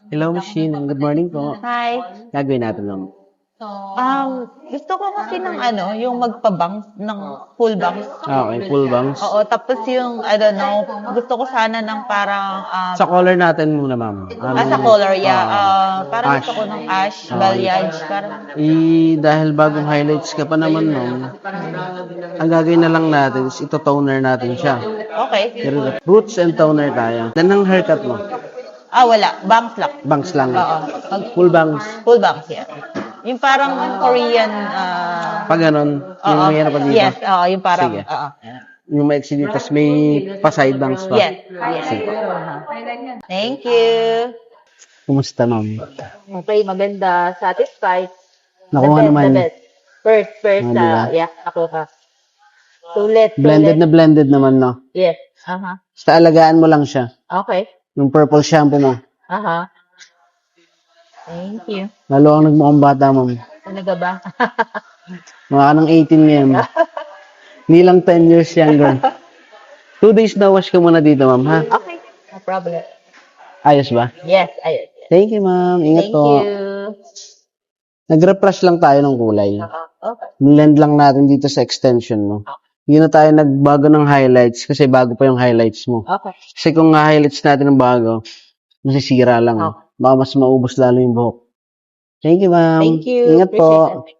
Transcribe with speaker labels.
Speaker 1: Hello, Machine. Good morning po.
Speaker 2: Hi.
Speaker 1: Gagawin natin lang.
Speaker 2: Gusto ko kasi ng yung magpa-bangs, ng full bangs.
Speaker 1: Okay, full bangs.
Speaker 2: Oo, tapos yung, I don't know, gusto ko sana ng parang,
Speaker 1: Sa color natin muna, ma'am.
Speaker 2: sa color, yeah. Parang
Speaker 1: Ash.
Speaker 2: gusto ko ng ash,
Speaker 1: Okay.
Speaker 2: balayage, parang,
Speaker 1: Dahil bagong highlights ka pa naman, ma'am, ang gagawin na lang natin is ito toner natin siya.
Speaker 2: okay.
Speaker 1: Pero roots and toner tayo. Dan ang haircut mo.
Speaker 2: Wala. Bangs lang.
Speaker 1: Bangs lang.
Speaker 2: Oo.
Speaker 1: Full bangs.
Speaker 2: Full bangs, yeah. Yung parang Korean,
Speaker 1: Pag ganon, yung may ano pa dito.
Speaker 2: yes, yung parang,
Speaker 1: Sige. Yung maiksi dito, tapos may pa-side bangs pa.
Speaker 2: yes, yes. Thank you.
Speaker 1: Kumusta, ma'am?
Speaker 2: Okay, maganda. Satisfied.
Speaker 1: Nakuha naman.
Speaker 2: The best. First,
Speaker 1: Diba?
Speaker 2: yeah, nakuha. Sulit.
Speaker 1: Blended na blended naman, no?
Speaker 2: Yes.
Speaker 1: Basta alagaan mo lang siya.
Speaker 2: Okay.
Speaker 1: Yung purple shampoo mo.
Speaker 2: Thank you.
Speaker 1: Lalo ang nagmukhang bata, ma'am.
Speaker 2: Talaga ba?
Speaker 1: Mga ka ng 18 ngayon. Hindi lang 10 years younger. 2 days na wash ka muna dito, ma'am, ha?
Speaker 2: Okay. No problem.
Speaker 1: Ayos ba?
Speaker 2: Yes, ayos.
Speaker 1: Thank you, ma'am. Ingat
Speaker 2: Thank
Speaker 1: po.
Speaker 2: you.
Speaker 1: Nag-refresh lang tayo ng kulay.
Speaker 2: Okay.
Speaker 1: Blend lang natin dito sa extension mo. Hindi na tayo nagbago ng highlights kasi bago pa yung highlights mo.
Speaker 2: Okay.
Speaker 1: Kasi kung highlights natin ng bago, masisira lang. Baka mas maubos lalo yung buhok. Thank you, ma'am.
Speaker 2: Thank you.
Speaker 1: Ingat po.
Speaker 2: Appreciate it.